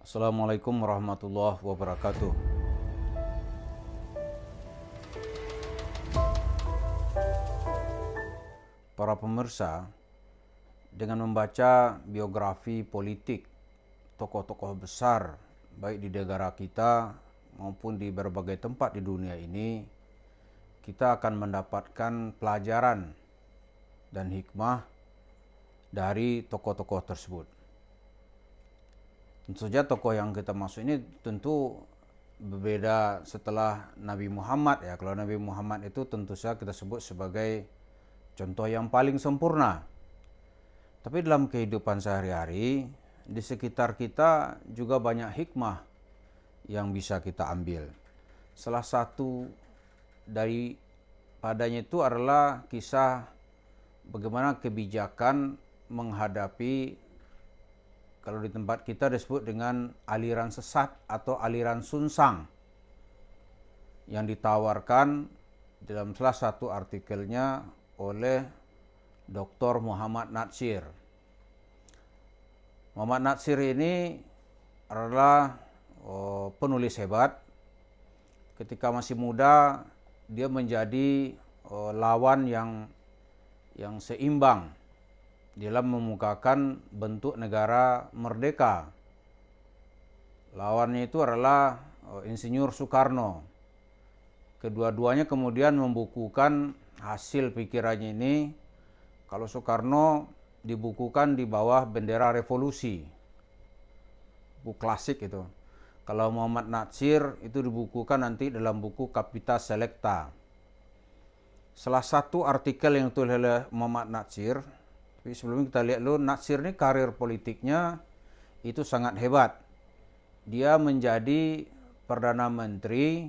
Assalamualaikum warahmatullahi wabarakatuh. Para pemirsa, dengan membaca biografi politik tokoh-tokoh besar baik di negara kita maupun di berbagai tempat di dunia ini, kita akan mendapatkan pelajaran dan hikmah dari tokoh-tokoh tersebut. Tentu saja tokoh yang kita maksud ini tentu berbeda setelah Nabi Muhammad ya. Kalau Nabi Muhammad itu tentu saja kita sebut sebagai contoh yang paling sempurna. Tapi dalam kehidupan sehari-hari di sekitar kita juga banyak hikmah yang bisa kita ambil. Salah satu dari padanya itu adalah kisah bagaimana kebijakan menghadapi, kalau di tempat kita disebut dengan aliran sesat atau aliran sunsang, yang ditawarkan dalam salah satu artikelnya oleh Dr. Muhammad Natsir. Muhammad Natsir ini adalah penulis hebat. Ketika masih muda, dia menjadi lawan yang seimbang dalam memukakan bentuk negara merdeka. Lawannya itu adalah Insinyur Soekarno. Kedua-duanya kemudian membukukan hasil pikirannya ini. Kalau Soekarno dibukukan di bawah bendera revolusi, buku klasik itu. Kalau Muhammad Natsir itu dibukukan nanti dalam buku Kapita Selecta. Salah satu artikel yang ditulis oleh Muhammad Natsir, tapi sebelumnya kita lihat dulu, Natsir ini karir politiknya itu sangat hebat. Dia menjadi Perdana Menteri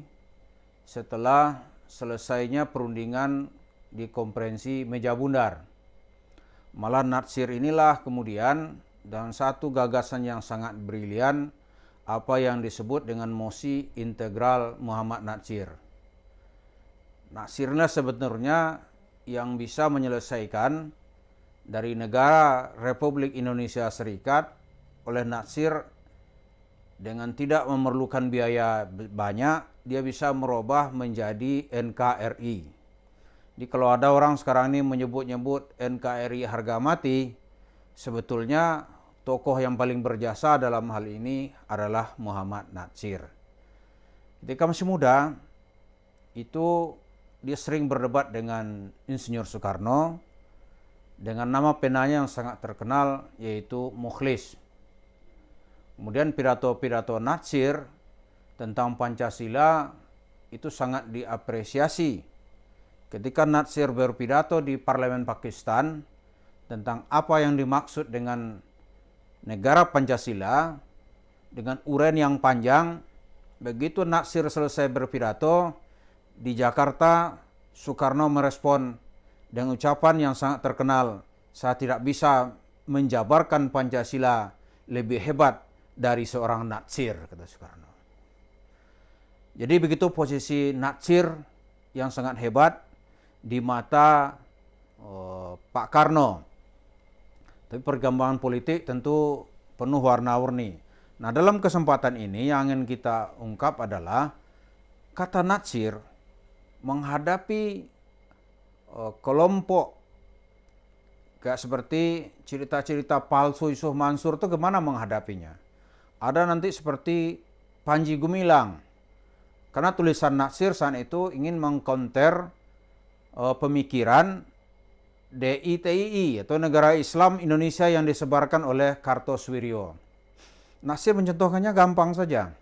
setelah selesainya perundingan di konferensi Meja Bundar. Malah Natsir inilah kemudian dengan satu gagasan yang sangat brilian, apa yang disebut dengan mosi integral Muhammad Natsir. Natsirlah sebenarnya yang bisa menyelesaikan dari negara Republik Indonesia Serikat. Oleh Natsir, dengan tidak memerlukan biaya banyak, dia bisa merubah menjadi NKRI. Jadi kalau ada orang sekarang ini menyebut-nyebut NKRI harga mati, sebetulnya tokoh yang paling berjasa dalam hal ini adalah Muhammad Natsir. Ketika masih muda, itu dia sering berdebat dengan Insinyur Soekarno dengan nama penanya yang sangat terkenal, yaitu Mukhlis. Kemudian pidato-pidato Natsir tentang Pancasila itu sangat diapresiasi. Ketika Natsir berpidato di Parlemen Pakistan tentang apa yang dimaksud dengan negara Pancasila dengan uraian yang panjang, begitu Natsir selesai berpidato di Jakarta, Soekarno merespon dengan ucapan yang sangat terkenal, "Saya tidak bisa menjabarkan Pancasila lebih hebat dari seorang Natsir," kata Soekarno. Jadi begitu posisi Natsir yang sangat hebat di mata Pak Karno. Tapi perkembangan politik tentu penuh warna-warni. Nah, dalam kesempatan ini yang ingin kita ungkap adalah kata Natsir menghadapi kelompok kayak seperti cerita-cerita palsu Yusuf Mansur itu gimana menghadapinya. Ada nanti seperti Panji Gumilang. Karena tulisan Natsir saat itu ingin mengkonter pemikiran DITII atau Negara Islam Indonesia yang disebarkan oleh Kartosuwiryo. Natsir mencontohkannya gampang saja.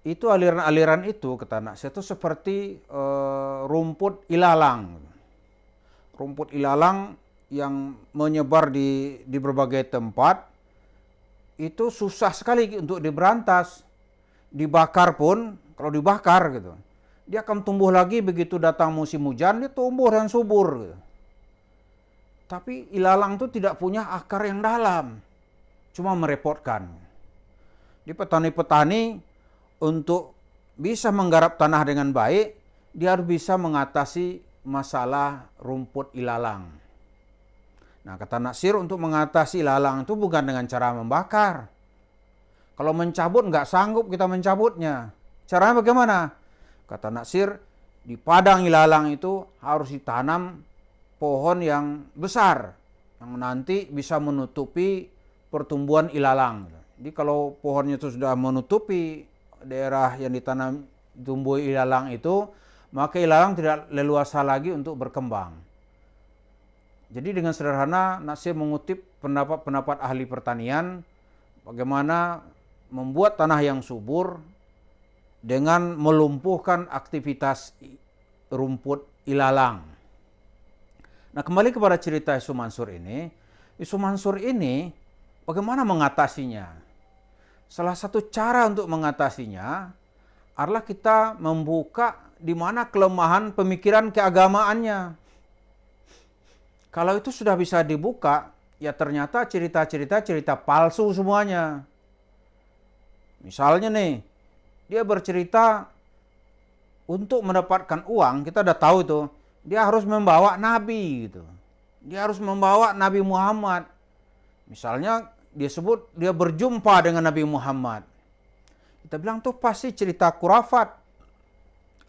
Itu aliran-aliran itu, kata Natsir, itu seperti rumput ilalang. Rumput ilalang yang menyebar di berbagai tempat, itu susah sekali untuk diberantas. Dibakar pun, kalau dibakar gitu, dia akan tumbuh lagi begitu datang musim hujan, dia tumbuh dan subur gitu. Tapi ilalang itu tidak punya akar yang dalam, cuma merepotkan. Di petani-petani untuk bisa menggarap tanah dengan baik, dia harus bisa mengatasi masalah rumput ilalang. Nah, kata Natsir, untuk mengatasi ilalang itu bukan dengan cara membakar, Kalau mencabut nggak sanggup kita mencabutnya. Caranya bagaimana? Kata Natsir, di padang ilalang itu harus ditanam pohon yang besar, yang nanti bisa menutupi pertumbuhan ilalang. Jadi kalau pohonnya itu sudah menutupi daerah yang ditanam tumbuh ilalang itu, maka ilalang tidak leluasa lagi untuk berkembang. Jadi dengan sederhana Natsir mengutip pendapat-pendapat ahli pertanian bagaimana membuat tanah yang subur dengan melumpuhkan aktivitas rumput ilalang. Nah, kembali kepada cerita Yusuf Mansur ini. Yusuf Mansur ini bagaimana mengatasinya? Salah satu cara untuk mengatasinya adalah kita membuka di mana kelemahan pemikiran keagamaannya. Kalau itu sudah bisa dibuka, ya ternyata cerita palsu semuanya. Misalnya nih, dia bercerita untuk mendapatkan uang, kita udah tahu itu, dia harus membawa nabi gitu. Dia harus membawa Nabi Muhammad. Misalnya dia sebut dia berjumpa dengan Nabi Muhammad. Kita bilang tuh pasti cerita khurafat.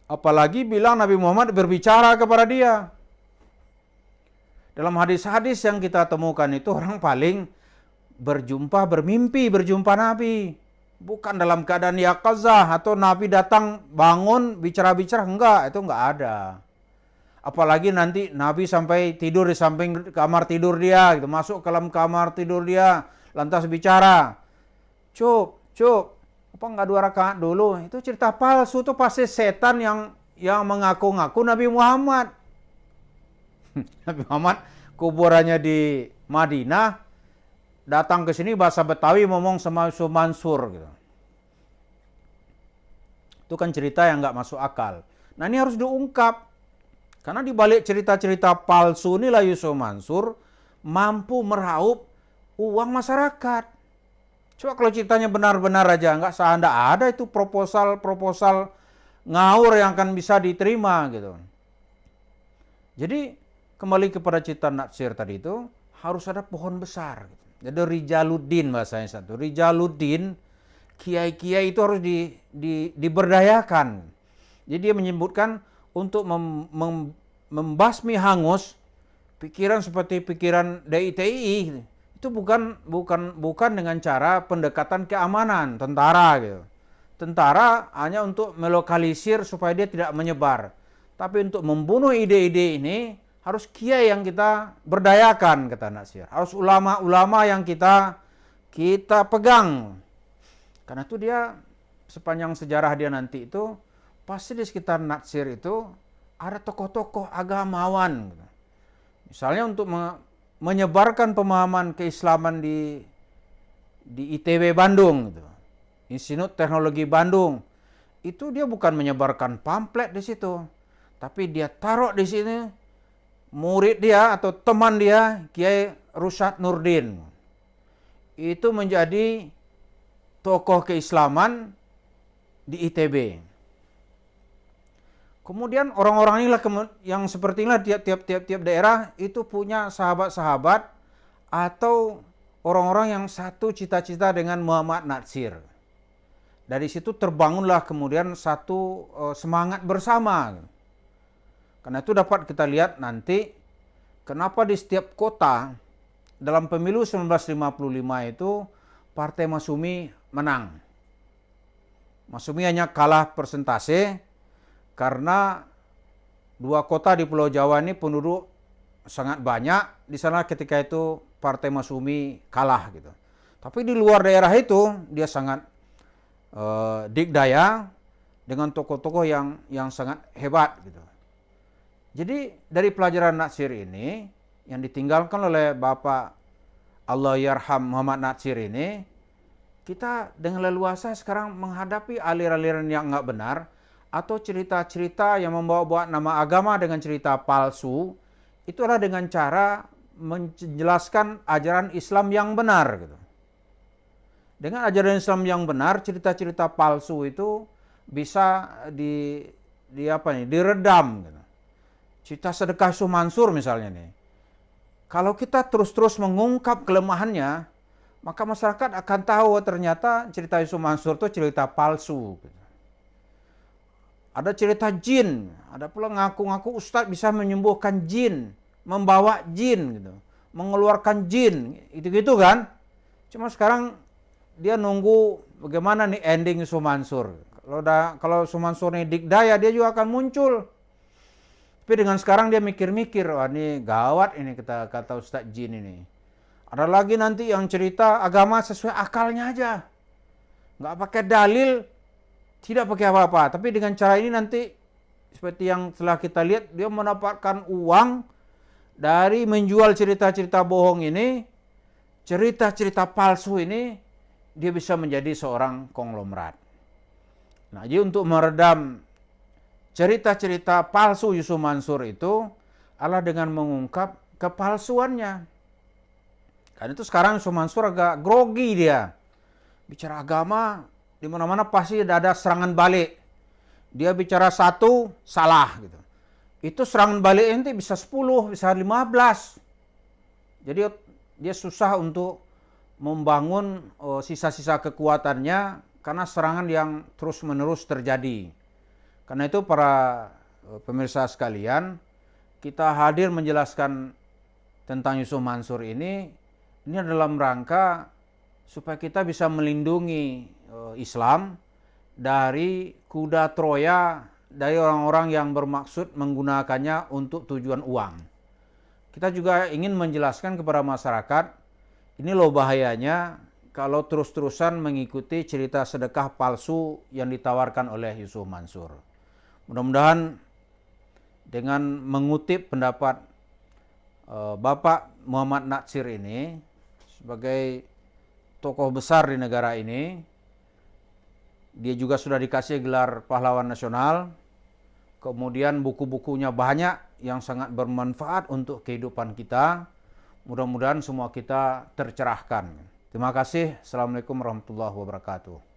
Apalagi bilang Nabi Muhammad berbicara kepada dia. Dalam hadis-hadis yang kita temukan itu orang paling bermimpi berjumpa Nabi. Bukan dalam keadaan yaqazah atau Nabi datang bangun bicara-bicara, enggak, itu enggak ada. Apalagi nanti Nabi sampai tidur di samping kamar tidur dia, gitu, masuk ke dalam kamar tidur dia, lantas bicara. Cuk, apa enggak 2 rakaat dulu? Itu cerita palsu, itu pasti setan yang mengaku-ngaku Nabi Muhammad. Nabi Muhammad kuburannya di Madinah, datang ke sini bahasa Betawi ngomong sama Yusuf Mansur gitu. Itu kan cerita yang nggak masuk akal. Nah, ini harus diungkap. Karena di balik cerita-cerita palsu inilah Yusuf Mansur mampu meraup uang masyarakat. Coba kalau ceritanya benar-benar aja, nggak ada itu proposal ngawur yang akan bisa diterima gitu. Jadi kembali kepada cerita Natsir tadi itu, harus ada pohon besar. Jadi Rijaluddin bahasanya satu. Rijaluddin, kiai-kiai itu harus diberdayakan. Jadi dia menyebutkan untuk membasmi hangus pikiran seperti pikiran DITI itu bukan dengan cara pendekatan keamanan tentara gitu. Tentara hanya untuk melokalisir supaya dia tidak menyebar. Tapi untuk membunuh ide-ide ini harus kiai yang kita berdayakan, kata Natsir. Harus ulama-ulama yang kita pegang. Karena itu dia sepanjang sejarah dia nanti itu pasti di sekitar Natsir itu ada tokoh-tokoh agamawan. Misalnya untuk menyebarkan pemahaman keislaman di ITB Bandung, gitu. Institut Teknologi Bandung. Itu dia bukan menyebarkan pamflet di situ, tapi dia taruh di sini murid dia atau teman dia, Kiai Rusyad Nurdin. Itu menjadi tokoh keislaman di ITB. Kemudian orang-orang inilah yang seperti inilah tiap daerah itu punya sahabat-sahabat atau orang-orang yang satu cita-cita dengan Muhammad Natsir. Dari situ terbangunlah kemudian satu semangat bersama. Karena itu dapat kita lihat nanti kenapa di setiap kota dalam pemilu 1955 itu Partai Masyumi menang. Masyumi hanya kalah persentase karena 2 kota di Pulau Jawa ini penduduk sangat banyak. Di sana ketika itu Partai Masyumi kalah gitu. Tapi di luar daerah itu dia sangat dikdaya dengan tokoh-tokoh yang sangat hebat gitu. Jadi dari pelajaran Natsir ini yang ditinggalkan oleh Bapak Allahyarham Muhammad Natsir ini, kita dengan leluasa sekarang menghadapi aliran-aliran yang nggak benar atau cerita-cerita yang membawa-bawa nama agama dengan cerita palsu, itu adalah dengan cara menjelaskan ajaran Islam yang benar gitu. Dengan ajaran Islam yang benar, cerita-cerita palsu itu bisa diredam gitu. Cerita sedekah Yusuf Mansur misalnya nih. Kalau kita terus-terus mengungkap kelemahannya, maka masyarakat akan tahu ternyata cerita Yusuf Mansur itu cerita palsu. Ada cerita jin, ada pula ngaku-ngaku ustadz bisa menyembuhkan jin, membawa jin, gitu, mengeluarkan jin, itu-gitu kan. Cuma sekarang dia nunggu bagaimana nih ending Yusuf Mansur. Kalau Yusuf Mansur ini dikdaya, dia juga akan muncul. Tapi dengan sekarang dia mikir-mikir, wah ini gawat ini kata Ustadz Jin ini. Ada lagi nanti yang cerita agama sesuai akalnya aja. Nggak pakai dalil, tidak pakai apa-apa. Tapi dengan cara ini nanti, seperti yang telah kita lihat, dia mendapatkan uang dari menjual cerita-cerita bohong ini, cerita-cerita palsu ini, dia bisa menjadi seorang konglomerat. Nah, jadi untuk meredam cerita-cerita palsu Yusuf Mansur itu adalah dengan mengungkap kepalsuannya. Karena itu sekarang Yusuf Mansur agak grogi dia. Bicara agama, di mana-mana pasti ada serangan balik. Dia bicara satu, salah gitu. Itu serangan balik nanti bisa 10, bisa 15. Jadi dia susah untuk membangun sisa-sisa kekuatannya karena serangan yang terus-menerus terjadi. Karena itu para pemirsa sekalian, kita hadir menjelaskan tentang Yusuf Mansur ini dalam rangka supaya kita bisa melindungi Islam dari kuda Troya, dari orang-orang yang bermaksud menggunakannya untuk tujuan uang. Kita juga ingin menjelaskan kepada masyarakat, ini loh bahayanya kalau terus-terusan mengikuti cerita sedekah palsu yang ditawarkan oleh Yusuf Mansur. Mudah-mudahan dengan mengutip pendapat Bapak Muhammad Natsir ini sebagai tokoh besar di negara ini, dia juga sudah dikasih gelar pahlawan nasional, kemudian buku-bukunya banyak yang sangat bermanfaat untuk kehidupan kita. Mudah-mudahan semua kita tercerahkan. Terima kasih. Assalamualaikum warahmatullahi wabarakatuh.